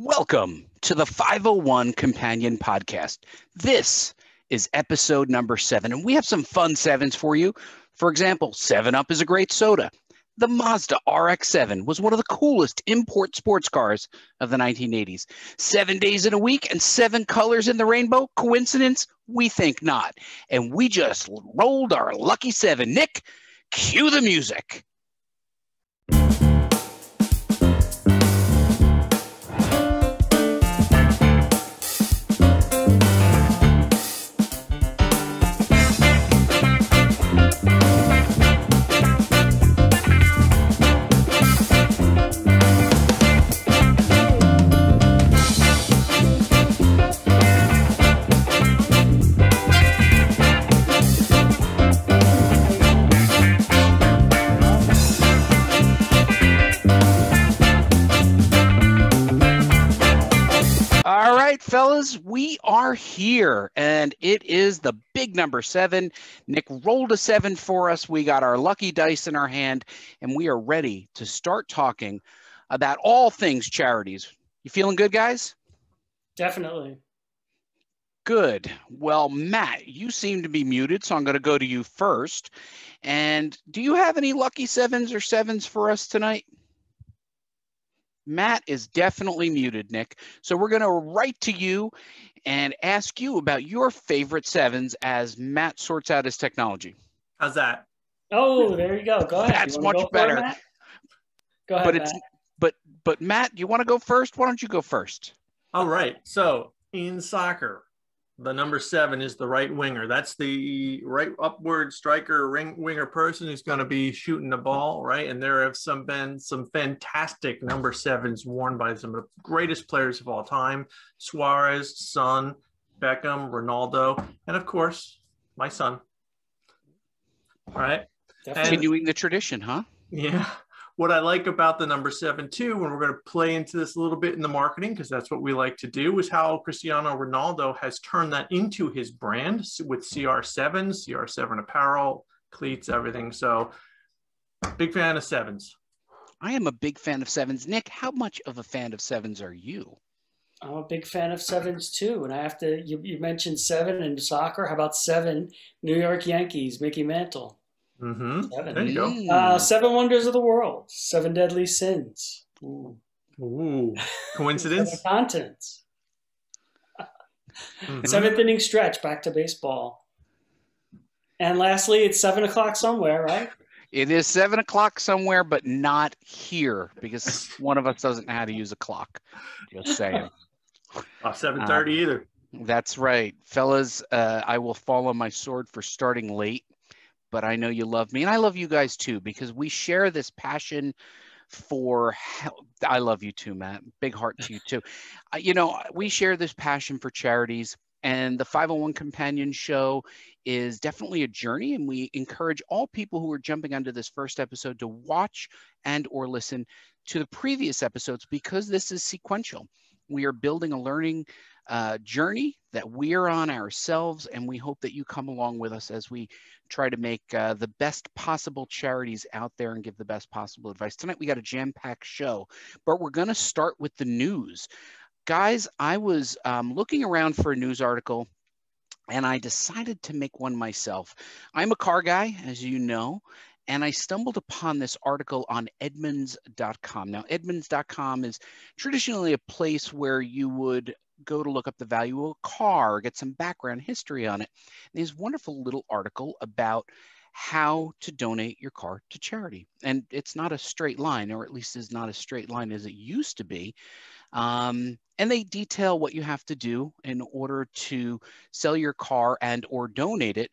Welcome to the 501 Companion Podcast. This is episode number 7, and we have some fun sevens for you. For example, 7-Up is a great soda. The Mazda RX-7 was one of the coolest import sports cars of the 1980s. 7 days in a week and 7 colors in the rainbow. Coincidence? We think not. And we just rolled our lucky 7. Nick, cue the music. All right, fellas, we are here, and it is the big number 7. Nick rolled a 7 for us. We got our lucky dice in our hand, and we are ready to start talking about all things charities. You feeling good, guys? Definitely. Good. Well, Matt, you seem to be muted, so I'm going to go to you first. And do you have any lucky 7s or 7s for us tonight? Matt is definitely muted, Nick. So we're going to write to you and ask you about your favorite 7s as Matt sorts out his technology. How's that? Oh, there you go. Go ahead. That's much better. Matt? Go ahead, Matt. But Matt, you want to go first? Why don't you go first? All right. So in soccer, the number 7 is the right winger. That's the right upward striker, winger person who's going to be shooting the ball, right? And there have been some fantastic number 7s worn by some of the greatest players of all time: Suarez, Son, Beckham, Ronaldo, and of course, my son. All right. Continuing the tradition, huh? Yeah. What I like about the number 7 too, and we're going to play into this a little bit in the marketing because that's what we like to do, is how Cristiano Ronaldo has turned that into his brand with CR7 apparel, cleats, everything. So big fan of 7s. I am a big fan of 7s. Nick, how much of a fan of 7s are you? I'm a big fan of 7s too. And I have to, you mentioned 7 in soccer. How about 7 New York Yankees, Mickey Mantle? Mm-hmm. 7. There you go. 7 Wonders of the World, 7 Deadly Sins. Ooh. Coincidence? 7 Continents. 7th inning stretch, back to baseball. And lastly, it's 7 o'clock somewhere, right? It is 7 o'clock somewhere, but not here because one of us doesn't know how to use a clock. Just saying. 7:30 either. That's right. Fellas, I will fall on my sword for starting late. But I know you love me, and I love you guys too, because we share this passion for I love you too, Matt. Big heart to you too. We share this passion for charities, and the 501 Companion Show is definitely a journey, and we encourage all people who are jumping onto this first episode to watch and or listen to the previous episodes, because this is sequential. We are building a learning journey that we're on ourselves, and we hope that you come along with us as we try to make the best possible charities out there and give the best possible advice. Tonight we got a jam-packed show, but we're going to start with the news. Guys, I was looking around for a news article, and I decided to make one myself. I'm a car guy, as you know, and I stumbled upon this article on Edmunds.com. Now, Edmunds.com is traditionally a place where you would go to look up the value of a car, get some background history on it. And there's a wonderful little article about how to donate your car to charity. And it's not a straight line, or at least is not as straight line as it used to be. And they detail what you have to do in order to sell your car and or donate it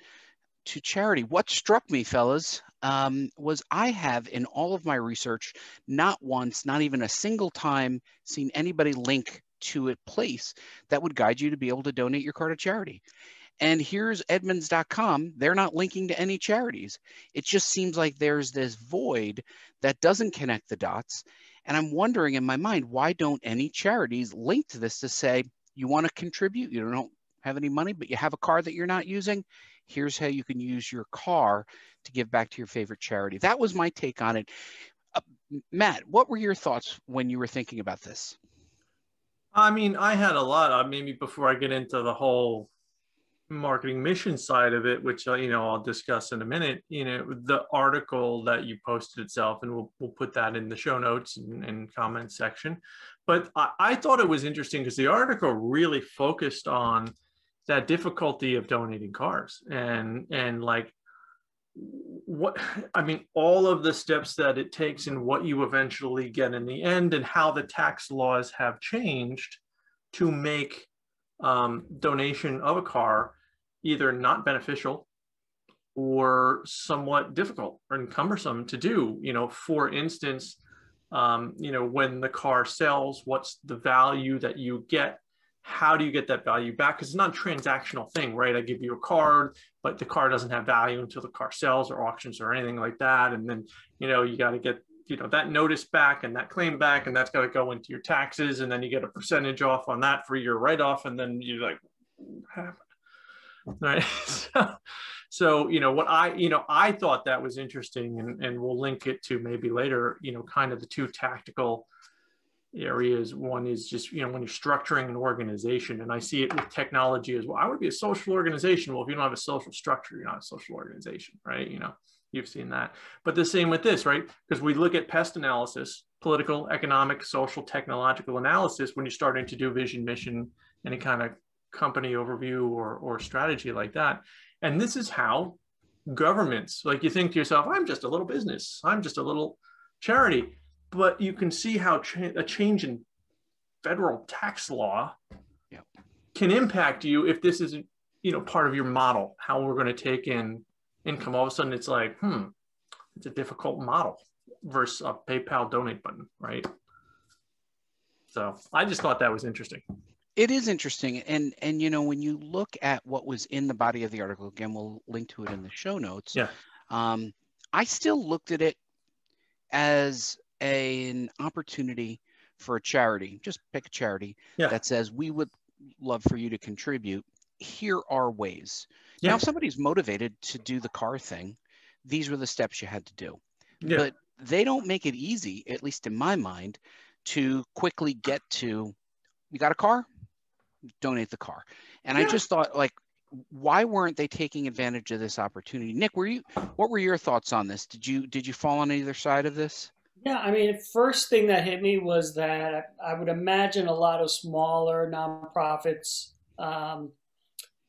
to charity. What struck me, fellas, was I have in all of my research, not once, not even a single time, seen anybody link to a place that would guide you to be able to donate your car to charity. And here's Edmunds.com. They're not linking to any charities. It just seems like there's this void that doesn't connect the dots. And I'm wondering in my mind, why don't any charities link to this to say, you want to contribute, you don't have any money, but you have a car that you're not using? Here's how you can use your car to give back to your favorite charity. That was my take on it. Matt, what were your thoughts when you were thinking about this? I mean, I had a lot. Maybe before I get into the whole marketing mission side of it, which I'll discuss in a minute. The article that you posted itself, and we'll put that in the show notes and comment section. But I thought it was interesting because the article really focused on that difficulty of donating cars and like all of the steps that it takes and what you eventually get in the end, and how the tax laws have changed to make donation of a car either not beneficial or somewhat difficult or cumbersome to do. For instance, when the car sells, what's the value that you get? How do you get that value back? Because it's not a transactional thing, right? I give you a card, but the car doesn't have value until the car sells or auctions or anything like that. And then, you got to get, that notice back and that claim back, and that's got to go into your taxes. And then you get a percentage off on that for your write-off. And then you're like, what happened? Right. So, what I thought that was interesting, and we'll link it to maybe later, kind of the two tactical areas. One is just, when you're structuring an organization, and I see it with technology as well. I would be a social organization. Well, if you don't have a social structure, you're not a social organization, right? You've seen that. But the same with this, right? Because we look at pest analysis, political, economic, social, technological analysis when you're starting to do vision, mission, any kind of company overview or strategy like that. And this is how governments, like, you think to yourself, I'm just a little business, I'm just a little charity. But you can see how a change in federal tax law can impact you if this isn't, part of your model, how we're going to take in income. All of a sudden it's like, it's a difficult model versus a PayPal donate button, right? So I just thought that was interesting. It is interesting. And when you look at what was in the body of the article, again, we'll link to it in the show notes. Yeah. I still looked at it as an opportunity for a charity. Just pick a charity that says, we would love for you to contribute. Here are ways. Now, if somebody's motivated to do the car thing, these were the steps you had to do. But they don't make it easy, at least in my mind, to quickly get to, you got a car? Donate the car. And I just thought, like, why weren't they taking advantage of this opportunity? Nick, what were your thoughts on this? Did you fall on either side of this? Yeah, first thing that hit me was that I would imagine a lot of smaller nonprofits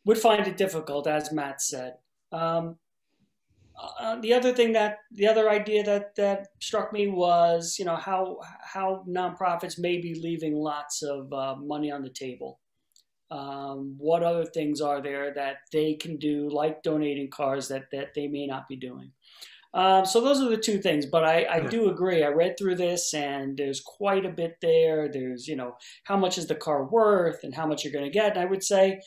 would find it difficult, as Matt said. The other idea that struck me was, how nonprofits may be leaving lots of money on the table. What other things are there that they can do, like donating cars, that they may not be doing? So those are the two things, but I do agree. I read through this, and there's quite a bit there. There's, how much is the car worth and how much you're going to get. And I would say,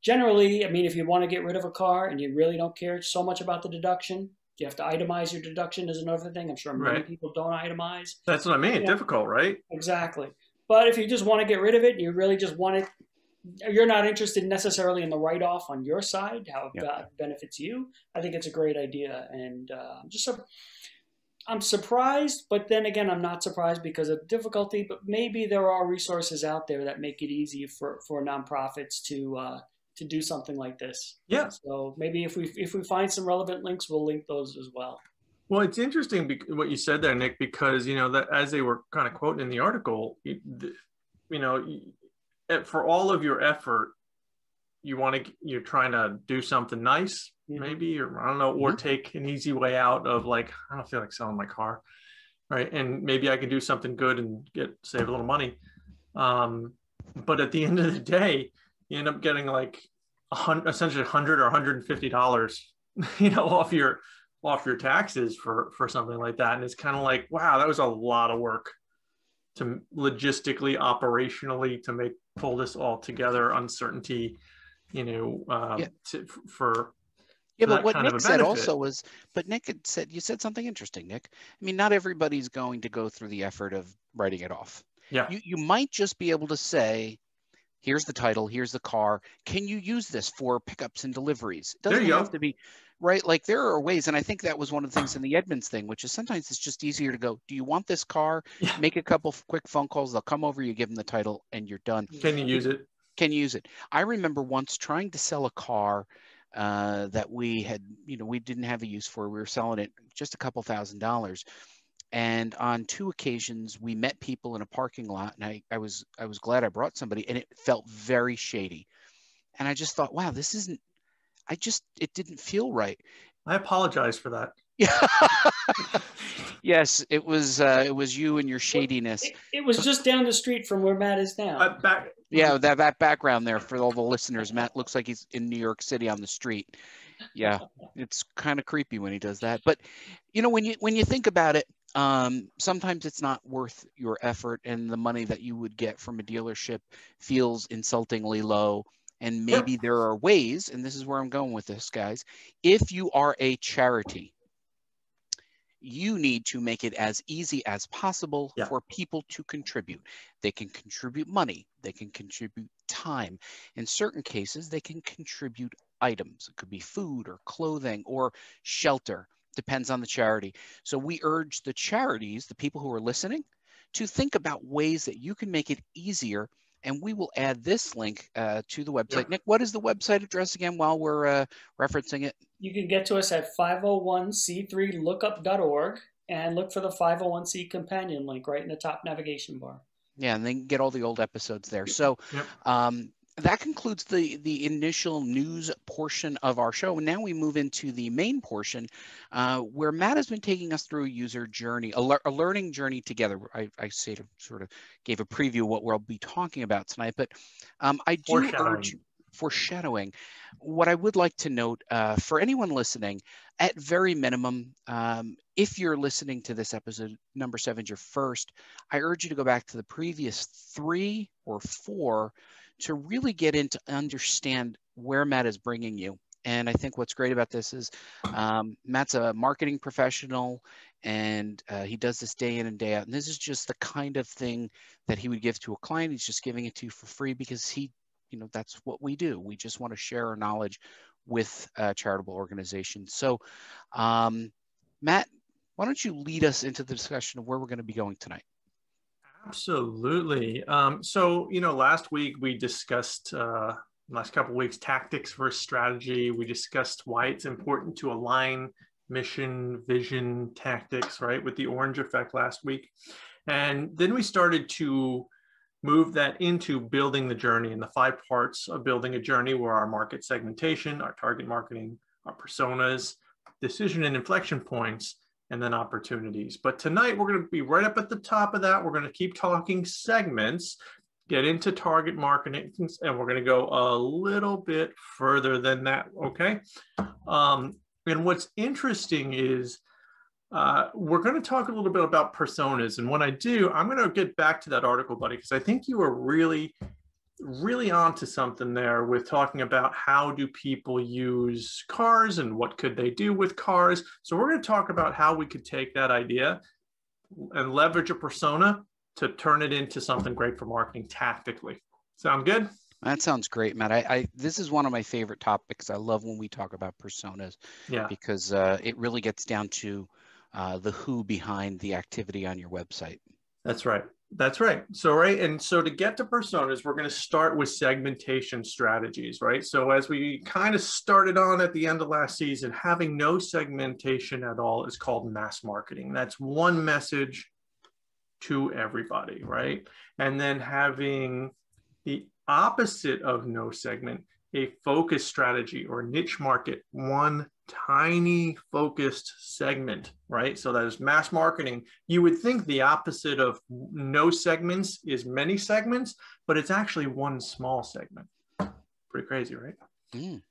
generally, if you want to get rid of a car and you really don't care so much about the deduction, you have to itemize your deduction is another thing. I'm sure many people don't itemize. That's what I mean. Difficult, right? Exactly. But if you just want to get rid of it and you really just want it, you're not interested necessarily in the write-off on your side, how it benefits you, I think it's a great idea. And I'm surprised, but then again, I'm not surprised because of difficulty, but maybe there are resources out there that make it easy for nonprofits to do something like this. Yeah. So maybe if we find some relevant links, we'll link those as well. Well, it's interesting what you said there, Nick, because, that as they were kind of quoting in the article, for all of your effort, you're trying to do something nice, maybe, or I don't know, or take an easy way out of, like, I don't feel like selling my car, right? And maybe I can do something good and save a little money. But at the end of the day, you end up getting like essentially $100 or $150, off your taxes for something like that. And it's kind of like, wow, that was a lot of work to logistically, operationally, to pull this all together, uncertainty, but what Nick said also was, you said something interesting, Nick. Not everybody's going to go through the effort of writing it off. Yeah. You might just be able to say, here's the title, here's the car. Can you use this for pickups and deliveries? It doesn't have to be right? Like there are ways, and I think that was one of the things in the Edmunds thing, which is sometimes it's just easier to go, do you want this car? Yeah. Make a couple quick phone calls. They'll come over, you give them the title, and you're done. Can you use it? Can you use it? I remember once trying to sell a car that we had, we didn't have a use for. We were selling it just a couple $1,000s. And on 2 occasions, we met people in a parking lot, and I was glad I brought somebody, and it felt very shady. And I just thought, wow, this isn't. It didn't feel right. I apologize for that. Yeah. Yes, it was you and your shadiness. It was just down the street from where Matt is now. Yeah, that background there for all the listeners. Matt looks like he's in New York City on the street. Yeah, it's kind of creepy when he does that. But when you think about it, sometimes it's not worth your effort, and the money that you would get from a dealership feels insultingly low. And maybe there are ways, and this is where I'm going with this, guys. If you are a charity, you need to make it as easy as possible for people to contribute. They can contribute money. They can contribute time. In certain cases, they can contribute items. It could be food or clothing or shelter. Depends on the charity. So we urge the charities, the people who are listening, to think about ways that you can make it easier. And we will add this link to the website. Yep. Nick, what is the website address again while we're referencing it? You can get to us at 501c3lookup.org and look for the 501c companion link right in the top navigation bar. Yeah, and then get all the old episodes there. So that concludes the initial news portion of our show. And now we move into the main portion where Matt has been taking us through a user journey, a learning journey together. I sort of gave a preview of what we'll be talking about tonight, but I do urge foreshadowing. What I would like to note for anyone listening, at very minimum, if you're listening to this episode, number 7, your first, I urge you to go back to the previous 3 or 4 to really get into understand where Matt is bringing you. And I think what's great about this is Matt's a marketing professional, and he does this day in and day out. And this is just the kind of thing that he would give to a client. He's just giving it to you for free because that's what we do. We just want to share our knowledge with charitable organizations. So Matt, why don't you lead us into the discussion of where we're going to be going tonight? Absolutely. So, last week we discussed, last couple of weeks, tactics versus strategy. We discussed why it's important to align mission, vision, tactics, right, with the orange effect last week. And then we started to move that into building the journey, and the 5 parts of building a journey were our market segmentation, our target marketing, our personas, decision and inflection points, and then opportunities. But tonight we're going to be right up at the top of that. We're going to keep talking segments, get into target marketing, and we're going to go a little bit further than that, okay? And what's interesting is we're going to talk a little bit about personas. And when I do, I'm going to get back to that article, buddy, because I think you were really onto something there with talking about how do people use cars and what could they do with cars. So we're going to talk about how we could take that idea and leverage a persona to turn it into something great for marketing tactically. Sound good? That sounds great, Matt. This is one of my favorite topics. I love when we talk about personas, because it really gets down to the who behind the activity on your website. That's right. That's right. So, and so to get to personas, we're going to start with segmentation strategies, right? So as we kind of started on at the end of last season, having no segmentation at all is called mass marketing. That's one message to everybody, right? And then having the opposite of no segment, a focus strategy or niche market, one tiny focused segment, right? So that is mass marketing. You would think the opposite of no segments is many segments, but it's actually one small segment. Pretty crazy, right? All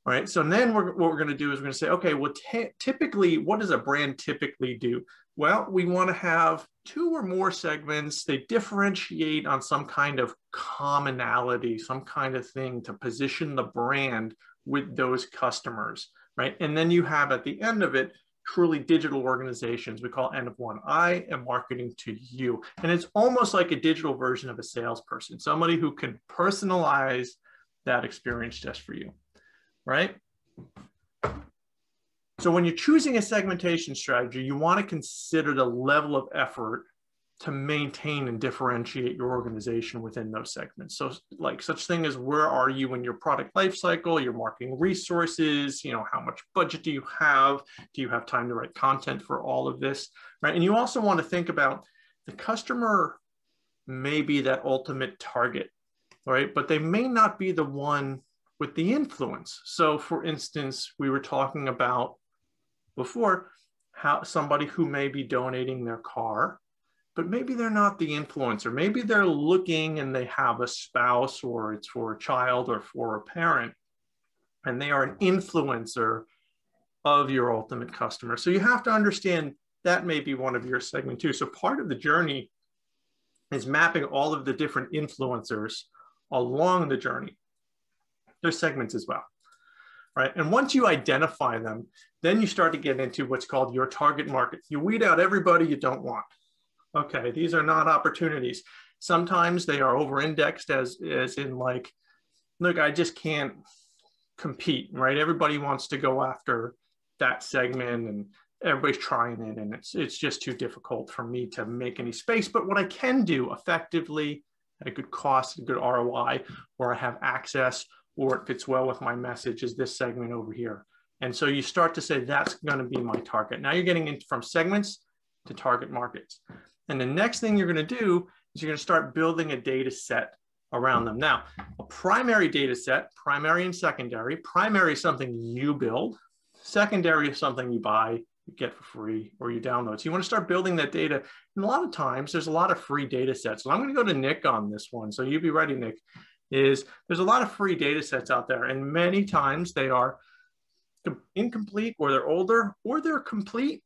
right. So then what we're going to do is we're going to say, okay, well, typically, what does a brand typically do? Well, we want to have 2 or more segments. They differentiate on some kind of commonality, some kind of thing to position the brand with those customers, right? And then you have at the end of it, truly digital organizations. We call N of 1. I am marketing to you. And it's almost like a digital version of a salesperson, somebody who can personalize that experience just for you, right? So when you're choosing a segmentation strategy, you want to consider the level of effort to maintain and differentiate your organization within those segments. So like such thing as where are you in your product life cycle, your marketing resources, you know, how much budget do you have? Do you have time to write content for all of this, right? And you also want to think about the customer may be that ultimate target, right? But they may not be the one with the influence. So for instance, we were talking about before how somebody who may be donating their car, but maybe they're not the influencer. Maybe they're looking and they have a spouse, or it's for a child or for a parent, and they are an influencer of your ultimate customer. So you have to understand that may be one of your segment too. So part of the journey is mapping all of the different influencers along the journey. There's segments as well, right? And once you identify them, then you start to get into what's called your target market. You weed out everybody you don't want. Okay, these are not opportunities. Sometimes they are over-indexed as in like, look, I just can't compete, right? Everybody wants to go after that segment and everybody's trying it, and it's just too difficult for me to make any space. But what I can do effectively at a good cost, a good ROI, where I have access, or it fits well with my message, is this segment over here. And so you start to say, that's going to be my target. Now you're getting into from segments to target markets. And the next thing you're going to do is you're going to start building a data set around them. Now, a primary data set, primary and secondary. Primary is something you build. Secondary is something you buy, you get for free, or you download. So you want to start building that data. And a lot of times there's a lot of free data sets. And I'm going to go to Nick on this one. So you be ready, Nick. There's a lot of free data sets out there. And many times they are incomplete, or they're older, or they're complete,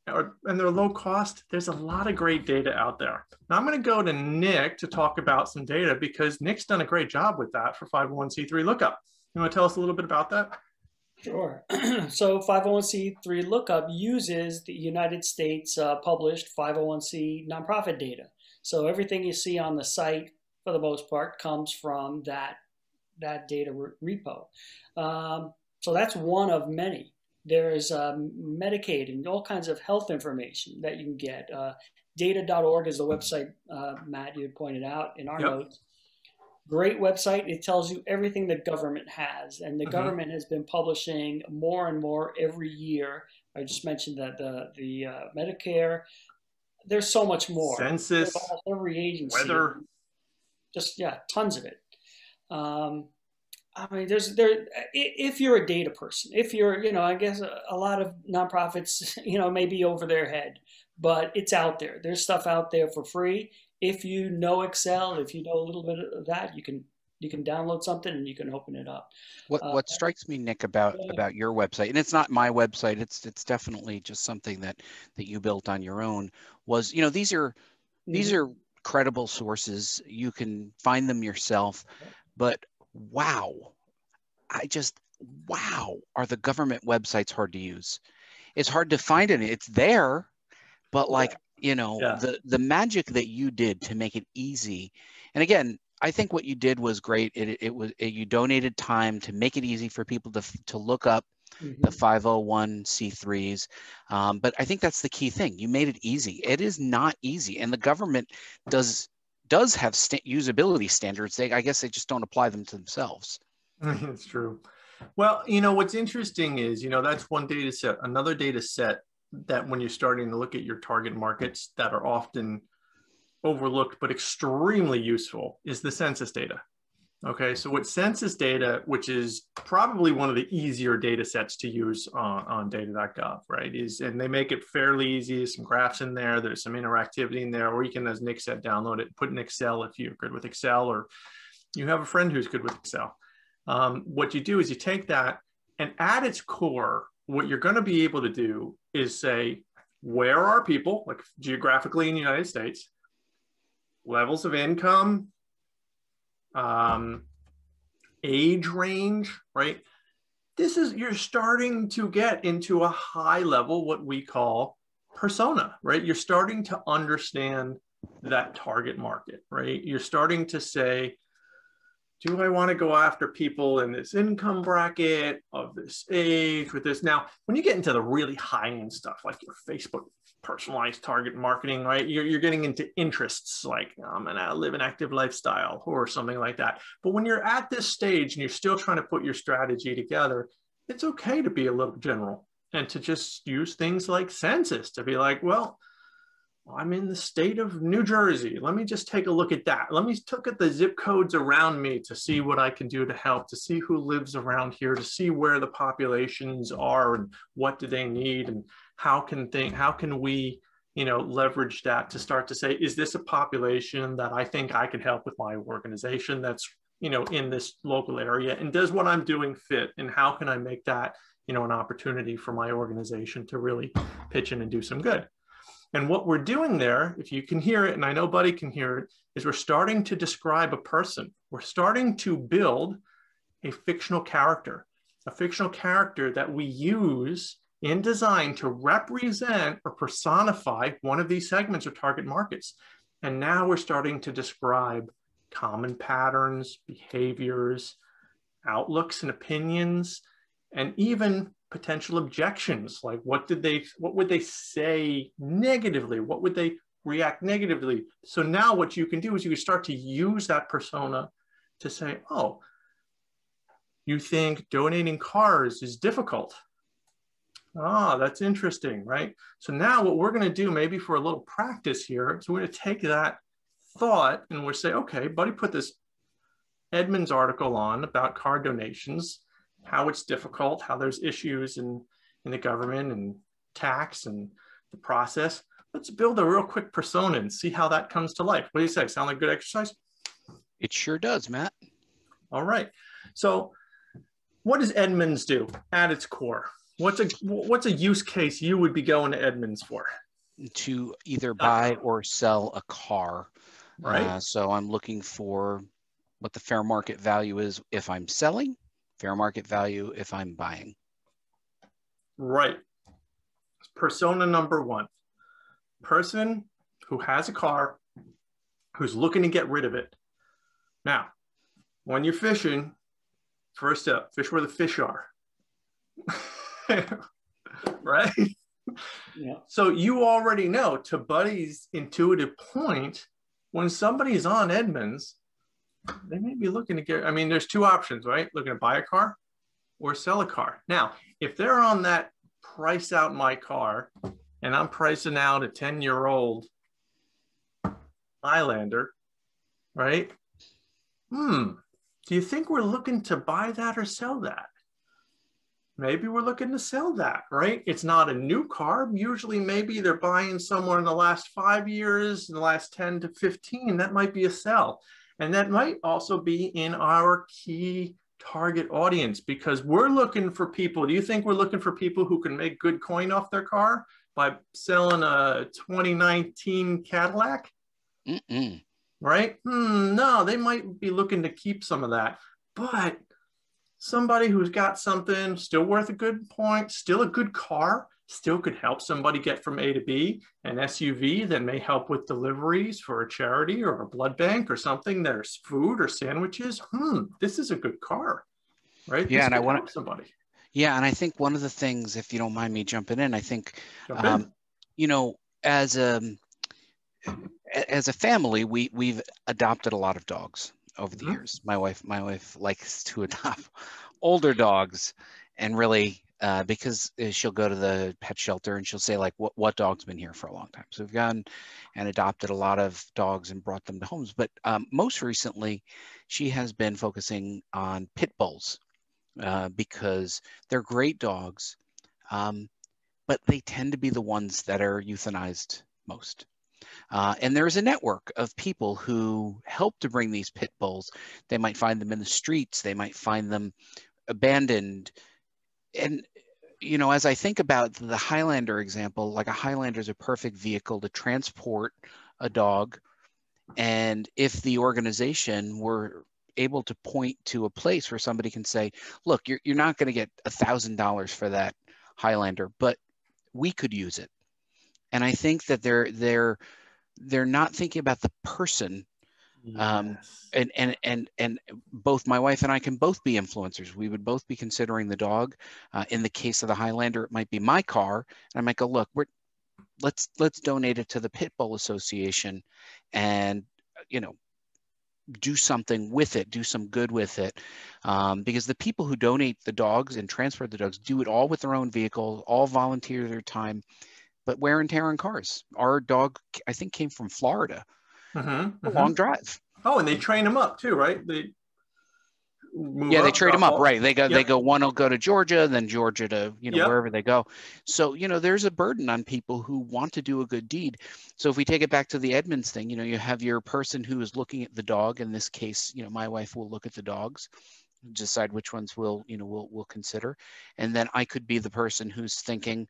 and they're low cost. There's a lot of great data out there. Now I'm going to go to Nick to talk about some data, because Nick's done a great job with that for 501c3 lookup. You want to tell us a little bit about that? Sure. So 501c3 lookup uses the United States published 501c nonprofit data. So everything you see on the site, for the most part, comes from that data repo. So that's one of many. There's Medicaid and all kinds of health information that you can get. Data.org is the website, Matt, you had pointed out in our notes. Great website. It tells you everything the government has. And the government has been publishing more and more every year. I just mentioned that the Medicare, there's so much more. Census, every agency. weather. Just, yeah, tons of it. I mean, if you're a data person, if you're, I guess a lot of nonprofits, may be over their head, but it's out there. There's stuff out there for free. If you know Excel, if you know a little bit of that, you can download something and you can open it up. What strikes me, Nick, about your website, and it's not my website, it's definitely just something that you built on your own, was, these are credible sources. You can find them yourself, but wow, are the government websites hard to use? It's hard to find it. It's there, but the magic that you did to make it easy. And again, I think what you did was great. You donated time to make it easy for people to look up the 501c3s. But I think that's the key thing. You made it easy. It is not easy. And the government does have usability standards. I guess they just don't apply them to themselves. It's true. Well, what's interesting is, that's one data set. Another data set that when you're starting to look at your target markets that are often overlooked but extremely useful is the census data. Okay, so with census data, which is probably one of the easier data sets to use on data.gov, right, and they make it fairly easy. There's some graphs in there, there's some interactivity in there, or you can, as Nick said, download it, put in Excel if you're good with Excel, or you have a friend who's good with Excel. What you do is you take that, and at its core, what you're going to be able to do is say, where are people, like geographically in the United States, levels of income, age range, right? You're starting to get into a high level, what we call persona, right? You're starting to understand that target market, right? You're starting to say, do I want to go after people in this income bracket of this age with this? Now, when you get into the really high-end stuff, like your Facebook personalized target marketing, right? You're getting into interests like I'm gonna live an active lifestyle or something like that. But when you're at this stage and you're still trying to put your strategy together, it's okay to be a little general and to just use things like census to be like, well, I'm in the state of New Jersey. Let me just take a look at that. Let me look at the zip codes around me to see what I can do to help, to see who lives around here, to see where the populations are and what do they need and how can we, leverage that to start to say, is this a population that I think I can help with my organization that's, in this local area? And does what I'm doing fit? And how can I make that, an opportunity for my organization to really pitch in and do some good? And what we're doing there, if you can hear it, and I know Buddy can hear it, is we're starting to describe a person. We're starting to build a fictional character that we use in design to represent or personify one of these segments or target markets. And now we're starting to describe common patterns, behaviors, outlooks and opinions, and even potential objections, like what would they say negatively? What would they react negatively? So now what you can do is you can start to use that persona to say, oh, you think donating cars is difficult. Ah, that's interesting, right? So now what we're going to do, maybe for a little practice here, is we're going to take that thought and we'll say, okay, Buddy put this Edmunds article on about car donations, how it's difficult, how there's issues in the government and tax and the process. Let's build a real quick persona and see how that comes to life. What do you say? Sound like good exercise? It sure does, Matt. All right. So what does Edmunds do at its core? What's a use case you would be going to Edmunds for? To either buy or sell a car. Right. So I'm looking for what the fair market value is if I'm selling, fair market value if I'm buying. Right. Persona number one. Person who has a car, who's looking to get rid of it. Now, when you're fishing, first step, fish where the fish are. Right? Yeah. So you already know, to Buddy's intuitive point, when somebody's on Edmunds, they may be looking to get, there's two options, right? Looking to buy a car or sell a car. Now, if they're on that price out my car and I'm pricing out a 10-year-old Highlander, right? Do you think we're looking to buy that or sell that? Maybe we're looking to sell that, right? It's not a new car. Usually maybe they're buying somewhere in the last 5 years, in the last 10 to 15, that might be a sell. And that might also be in our key target audience, because we're looking for people. Do you think we're looking for people who can make good coin off their car by selling a 2019 Cadillac? Right? No, they might be looking to keep some of that. But somebody who's got something still worth a good point, still a good car, still could help somebody get from A to B, an SUV that may help with deliveries for a charity or a blood bank or something, there's food or sandwiches. This is a good car, right? Yeah, this and I want help somebody. Yeah, and I think one of the things, if you don't mind me jumping in, I think, as a family, we've adopted a lot of dogs over the years. My wife likes to adopt older dogs, and really because she'll go to the pet shelter and she'll say, like, what dog's been here for a long time. So we've gone and adopted a lot of dogs and brought them to homes. But most recently, she has been focusing on Pitbulls because they're great dogs, but they tend to be the ones that are euthanized most. And there's a network of people who help to bring these pit bulls. They might find them in the streets. They might find them abandoned. And, as I think about the Highlander example, like a Highlander is a perfect vehicle to transport a dog. And if the organization were able to point to a place where somebody can say, look, you're not going to get $1,000 for that Highlander, but we could use it. And I think that they're not thinking about the person Yes. And both my wife and I can both be influencers. We would both be considering the dog. In the case of the Highlander, it might be my car, and I might go, look, let's donate it to the Pitbull Association, and do something with it, do some good with it, because the people who donate the dogs and transfer the dogs do it all with their own vehicle, all volunteer their time, but wear and tear on cars. Our dog, I think, came from Florida. A long drive. Oh, and they train them up too, right? They move they up, trade them up, off. right? They go, one will go to Georgia, then Georgia to wherever they go. So there's a burden on people who want to do a good deed. So if we take it back to the Edmonds thing, you have your person who is looking at the dog. In this case, my wife will look at the dogs, decide which ones we'll consider, and then I could be the person who's thinking,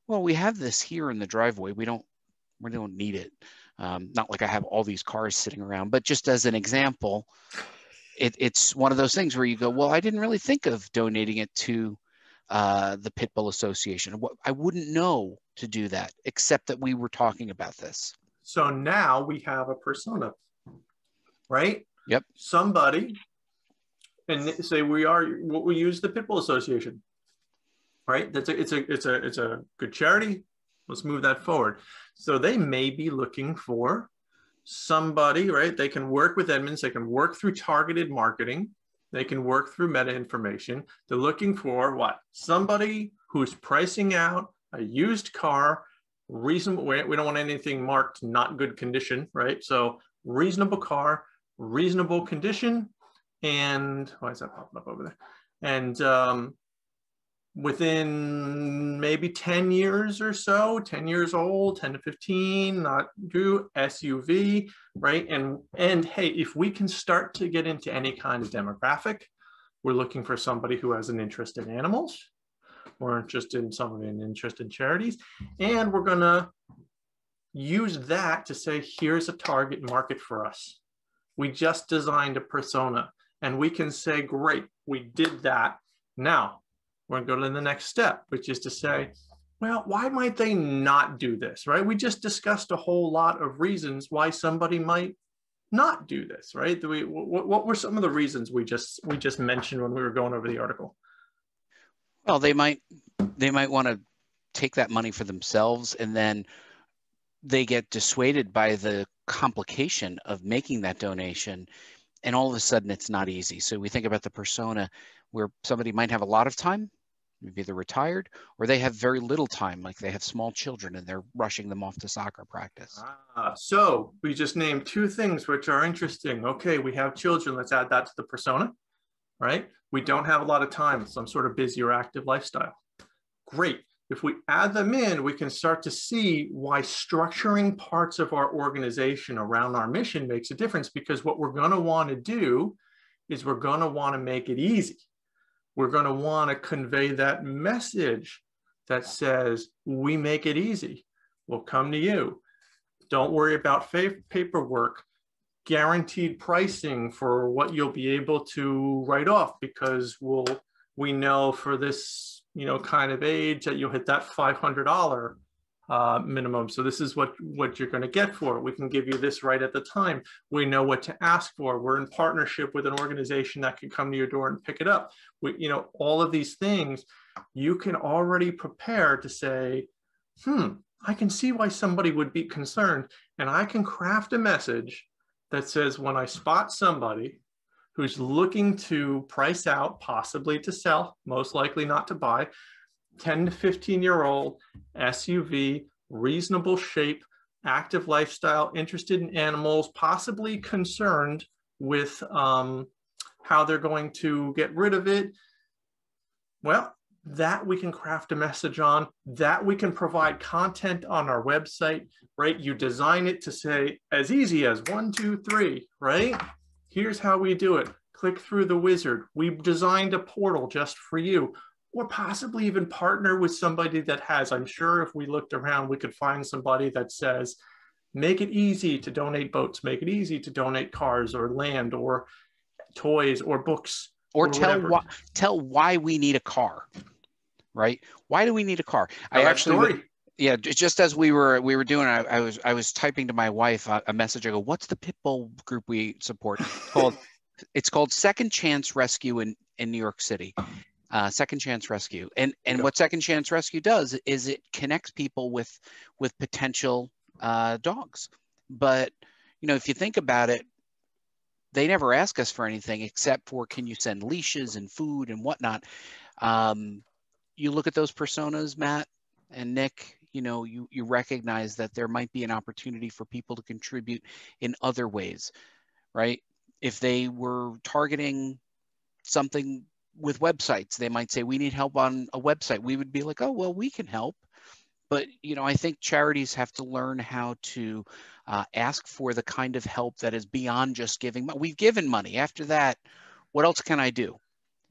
well, we have this here in the driveway. We don't need it. Not like I have all these cars sitting around, but just as an example, it's one of those things where you go, well, I didn't really think of donating it to the Pitbull Association. I wouldn't know to do that, except that we were talking about this. So now we have a persona, right? Yep. Somebody, and say we use the Pitbull Association, right? It's a good charity. Let's move that forward. So they may be looking for somebody, right? They can work with Edmonds. They can work through targeted marketing. They can work through meta information. They're looking for what? Somebody who's pricing out a used car, reasonable. We don't want anything marked not good condition, right? So reasonable car, reasonable condition, and why is that popping up over there? And within maybe 10 years or so, 10 years old, 10 to 15, not due, SUV, right? And hey, if we can start to get into any kind of demographic, we're looking for somebody who has an interest in animals, we're interested in somebody in interest in charities, and we're gonna use that to say, here's a target market for us. We just designed a persona, and we can say, great, we did that. Now, we're going to go to the next step, which is to say, well, why might they not do this, right? We just discussed a whole lot of reasons why somebody might not do this, right? What were some of the reasons we just mentioned when we were going over the article? Well, they might want to take that money for themselves, and then they get dissuaded by the complication of making that donation, and all of a sudden it's not easy. So we think about the persona where somebody might have a lot of time, maybe they're retired, or they have very little time, like they have small children and they're rushing them off to soccer practice. So we just named two things which are interesting. Okay, we have children, let's add that to the persona, right? We don't have a lot of time, some sort of busy or active lifestyle. Great. If we add them in, we can start to see why structuring parts of our organization around our mission makes a difference, because what we're going to want to do is we're going to want to make it easy. We're going to want to convey that message that says, we make it easy. We'll come to you. Don't worry about paperwork. Guaranteed pricing for what you'll be able to write off, because we know for this kind of age that you'll hit that $500 minimum. So this is what you're going to get for it. We can give you this right at the time. We know what to ask for. We're in partnership with an organization that can come to your door and pick it up. All of these things, you can already prepare to say, I can see why somebody would be concerned. And I can craft a message that says, when I spot somebody who's looking to price out, possibly to sell, most likely not to buy, 10 to 15-year-old SUV, reasonable shape, active lifestyle, interested in animals, possibly concerned with how they're going to get rid of it. Well, that we can craft a message on, that we can provide content on our website, right? You design it to say as easy as 1, 2, 3, right? Here's how we do it. Click through the wizard. We've designed a portal just for you. Or possibly even partner with somebody that has. I'm sure if we looked around, we could find somebody that says, make it easy to donate boats, make it easy to donate cars or land or toys or books. Or tell why we need a car, right? Why do we need a car? I actually Yeah, just as we were doing, I was typing to my wife a message. I go, "What's the Pitbull group we support?" It's called Second Chance Rescue in New York City. Second Chance Rescue, and what Second Chance Rescue does is it connects people with potential dogs. But if you think about it, they never ask us for anything except for, can you send leashes and food and whatnot. You look at those personas, Matt and Nick, you recognize that there might be an opportunity for people to contribute in other ways, right? If they were targeting something with websites, they might say, we need help on a website. We would be like, oh, well, we can help. But, I think charities have to learn how to ask for the kind of help that is beyond just giving money. We've given money. After that, what else can I do?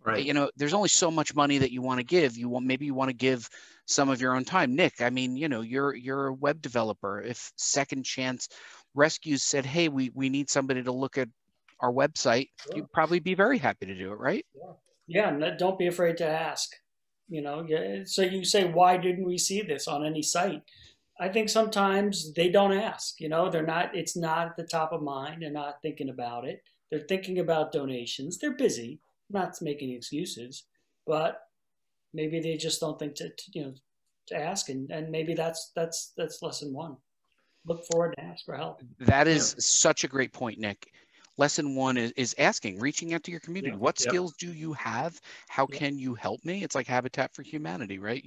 Right. There's only so much money that you want to give. Maybe you want to give some of your own time. Nick, I mean, you're a web developer. If Second Chance Rescues said, hey, we need somebody to look at our website, sure, you'd probably be very happy to do it, right? Yeah, don't be afraid to ask. So you say, why didn't we see this on any site? I think sometimes they don't ask. It's not at the top of mind. They're not thinking about it. They're thinking about donations. They're busy. I'm not making excuses, but maybe they just don't think to ask, and maybe that's lesson one. Look forward to ask for help. That is such a great point, Nick. Lesson one is asking, reaching out to your community. What skills do you have? How can you help me? It's like Habitat for Humanity, right?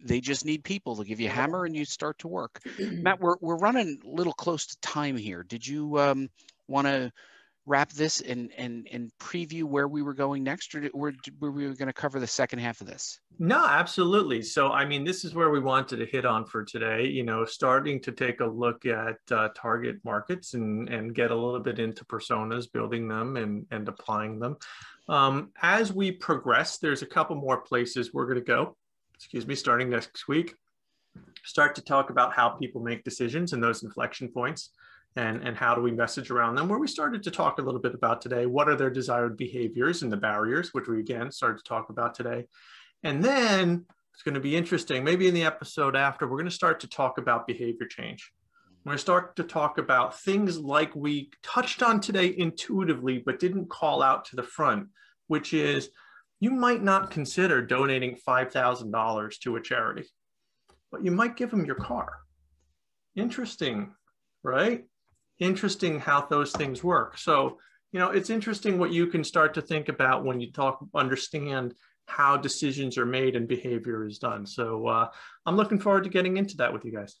They just need people to give you a hammer and you start to work. Matt, we're running a little close to time here. Did you want to wrap this and preview where we were going next, or were we going to cover the second half of this? No, absolutely. So, I mean, this is where we wanted to hit on for today, starting to take a look at target markets and get a little bit into personas, building them and applying them. As we progress, there's a couple more places we're going to go, starting next week, start to talk about how people make decisions and those inflection points. And how do we message around them, where we started to talk a little bit about today. What are their desired behaviors and the barriers, which we again started to talk about today. And then it's going to be interesting, maybe in the episode after, we're going to start to talk about behavior change. We're going to start to talk about things like we touched on today intuitively, but didn't call out to the front, which is you might not consider donating $5,000 to a charity, but you might give them your car. Interesting, right? Interesting how those things work. So, it's interesting what you can start to think about when you understand how decisions are made and behavior is done. So I'm looking forward to getting into that with you guys.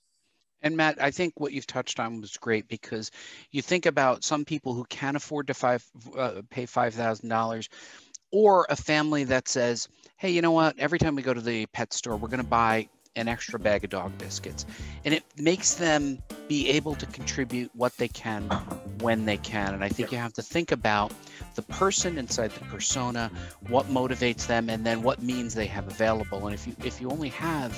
And Matt, I think what you've touched on was great, because you think about some people who can't afford to pay $5,000, or a family that says, hey, you know what? Every time we go to the pet store, we're going to buy an extra bag of dog biscuits. And it makes them be able to contribute what they can when they can. And I think you have to think about the person inside the persona, what motivates them, and then what means they have available. And if you only have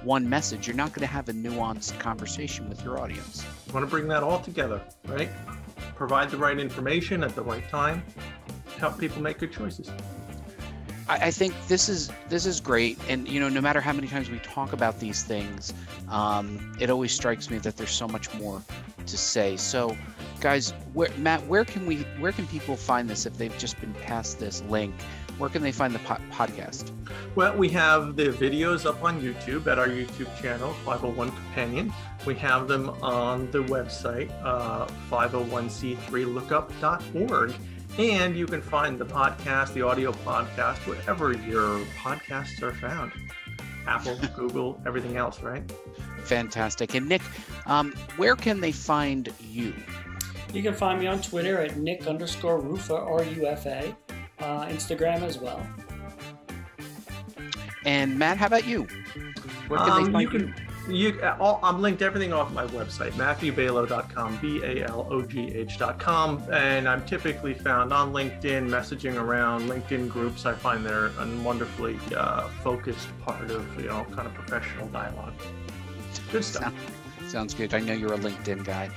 one message, you're not going to have a nuanced conversation with your audience. You want to bring that all together, right? Provide the right information at the right time, help people make good choices. I think this is great, and no matter how many times we talk about these things, it always strikes me that there's so much more to say. So, guys, Matt, where can people find this if they've just been past this link? Where can they find the podcast? Well, we have the videos up on YouTube at our YouTube channel, 501 Companion. We have them on the website, 501c3lookup.org. And you can find the podcast, the audio podcast, wherever your podcasts are found. Apple, Google, everything else, right? Fantastic. And Nick, where can they find you? You can find me on Twitter at Nick_Rufa, R-U-F-A, Instagram as well. And Matt, how about you? Where can they find you? I'm linked everything off my website, MatthewBalogh.com, BALOGH.com, and I'm typically found on LinkedIn, messaging around LinkedIn groups. I find they're a wonderfully focused part of kind of professional dialogue. Good stuff. Sounds good. I know you're a LinkedIn guy.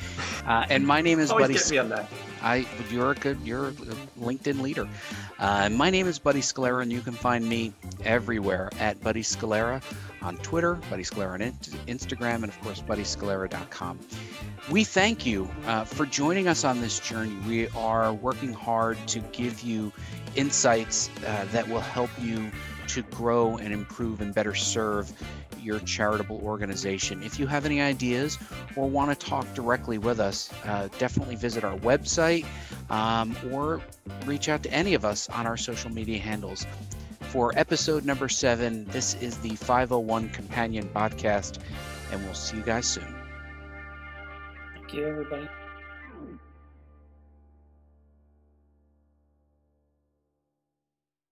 And my name is Always Buddy. Get me on that. You're a LinkedIn leader. My name is Buddy Scalera, and you can find me everywhere at Buddy Scalera on Twitter, Buddy Scalera on Instagram, and of course, BuddyScalera.com. We thank you for joining us on this journey. We are working hard to give you insights that will help you to grow and improve and better serve your charitable organization. If you have any ideas or want to talk directly with us, definitely visit our website or reach out to any of us on our social media handles. For episode number 7, this is the 501 Companion Podcast, and we'll see you guys soon. Thank you, everybody.